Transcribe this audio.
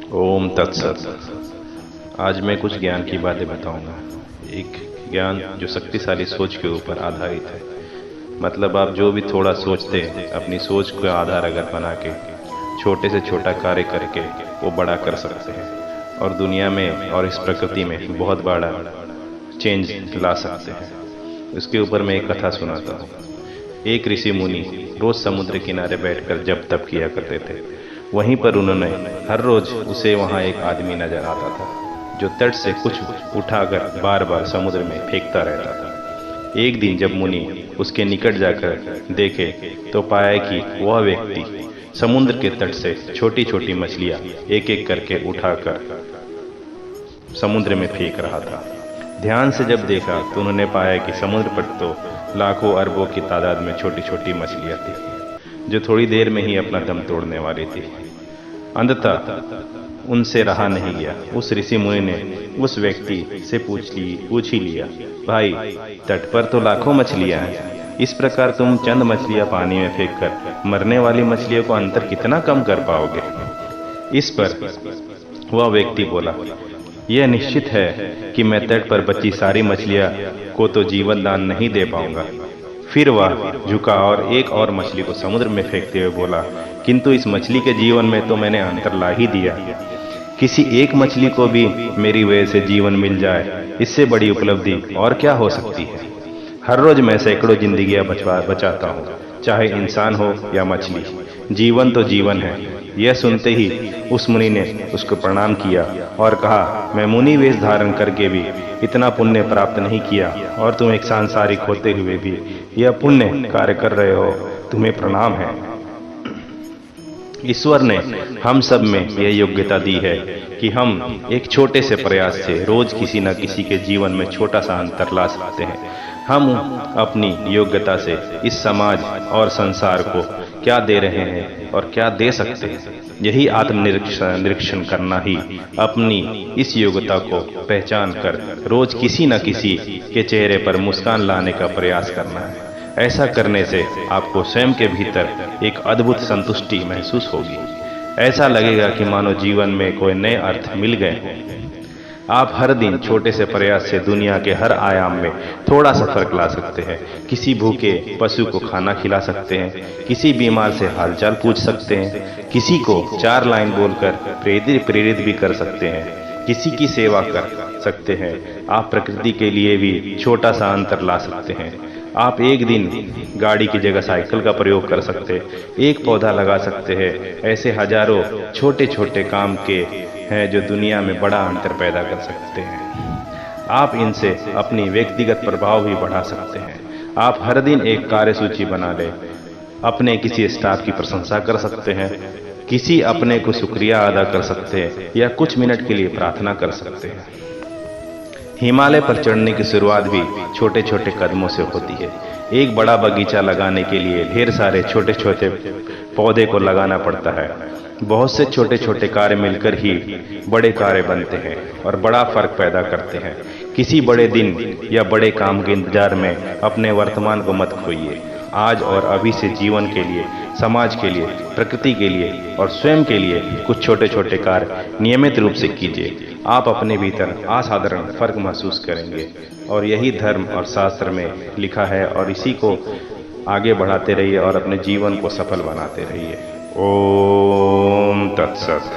ओम तत्सत। आज मैं कुछ ज्ञान की बातें बताऊंगा। एक ज्ञान जो शक्तिशाली सोच के ऊपर आधारित है। मतलब आप जो भी थोड़ा सोचते हैं, अपनी सोच को आधार अगर बना के छोटे से छोटा कार्य करके वो बड़ा कर सकते हैं और दुनिया में और इस प्रकृति में बहुत बड़ा चेंज ला सकते हैं। इसके ऊपर मैं एक कथा सुनाता हूँ। एक ऋषि मुनि रोज समुद्र किनारे बैठकर जप तप किया करते थे। वहीं पर उन्होंने हर रोज उसे वहां एक आदमी नजर आता था जो तट से कुछ उठाकर बार बार समुद्र में फेंकता रहता था। एक दिन जब मुनि उसके निकट जाकर देखे तो पाया कि वह व्यक्ति समुद्र के तट से छोटी छोटी मछलियां एक एक करके उठाकर समुद्र में फेंक रहा था। ध्यान से जब देखा तो उन्होंने पाया कि समुद्र पर तो लाखों अरबों की तादाद में छोटी छोटी मछलियां थी जो थोड़ी देर में ही अपना दम तोड़ने वाली थी। अंततः उनसे रहा नहीं गया। उस ऋषि मुनि ने उस व्यक्ति से पूछ ही लिया, भाई, तट पर तो लाखों मछलियां हैं, इस प्रकार तुम चंद मछलियां पानी में फेंककर मरने वाली मछलियों को अंतर कितना कम कर पाओगे? इस पर वह व्यक्ति बोला, यह निश्चित है कि मैं तट पर बची सारी मछलियां को तो जीवन दान नहीं दे पाऊंगा। फिर वह झुका और एक और मछली को समुद्र में फेंकते हुए बोला, किंतु इस मछली के जीवन में तो मैंने अंतर ला ही दिया। किसी एक मछली को भी मेरी वजह से जीवन मिल जाए, इससे बड़ी उपलब्धि और क्या हो सकती है। हर रोज मैं सैकड़ों जिंदगियां बचाता हूँ, चाहे इंसान हो या मछली। जीवन तो जीवन है। यह सुनते ही उस मुनि ने उसको प्रणाम किया और कहा, मैं मुनि वेश धारण करके भी इतना पुण्य प्राप्त नहीं किया और तुम एक सांसारिक होते हुए भी यह पुण्य कार्य कर रहे हो, तुम्हें प्रणाम है। ईश्वर ने हम सब में यह योग्यता दी है कि हम एक छोटे से प्रयास से रोज किसी न किसी के जीवन में छोटा सा अंतर ला सकते हैं। हम अपनी योग्यता से इस समाज और संसार को क्या दे रहे हैं और क्या दे सकते हैं, यही आत्मनिरीक्षण करना ही अपनी इस योग्यता को पहचान कर रोज किसी न किसी के चेहरे पर मुस्कान लाने का प्रयास करना है। ऐसा करने से आपको स्वयं के भीतर एक अद्भुत संतुष्टि महसूस होगी। ऐसा लगेगा कि मानो जीवन में कोई नए अर्थ मिल गए हों। आप हर दिन छोटे से प्रयास से दुनिया के हर आयाम में थोड़ा सा फर्क ला सकते हैं। किसी भूखे पशु को खाना खिला सकते हैं, किसी बीमार से हालचाल पूछ सकते हैं, किसी को 4 लाइन बोलकर प्रेरित भी कर सकते हैं, किसी की सेवा कर सकते हैं। आप प्रकृति के लिए भी छोटा सा अंतर ला सकते हैं। आप एक दिन गाड़ी की जगह साइकिल का प्रयोग कर सकते हैं, एक पौधा लगा सकते हैं। ऐसे हजारों छोटे छोटे काम के हैं जो दुनिया में बड़ा अंतर पैदा कर सकते हैं। आप इनसे अपनी व्यक्तिगत प्रभाव भी बढ़ा सकते हैं। आप हर दिन एक कार्यसूची बना लें, अपने किसी स्टाफ की प्रशंसा कर सकते हैं, किसी अपने को शुक्रिया अदा कर सकते हैं या कुछ मिनट के लिए प्रार्थना कर सकते हैं। हिमालय पर चढ़ने की शुरुआत भी छोटे छोटे कदमों से होती है। एक बड़ा बगीचा लगाने के लिए ढेर सारे छोटे छोटे पौधे को लगाना पड़ता है। बहुत से छोटे छोटे कार्य मिलकर ही बड़े कार्य बनते हैं और बड़ा फर्क पैदा करते हैं। किसी बड़े दिन या बड़े काम के इंतजार में अपने वर्तमान को मत खोइए। आज और अभी से जीवन के लिए, समाज के लिए, प्रकृति के लिए और स्वयं के लिए कुछ छोटे छोटे कार्य नियमित रूप से कीजिए। आप अपने भीतर असाधारण फर्क महसूस करेंगे और यही धर्म और शास्त्र में लिखा है और इसी को आगे बढ़ाते रहिए और अपने जीवन को सफल बनाते रहिए। ओम तत्सत।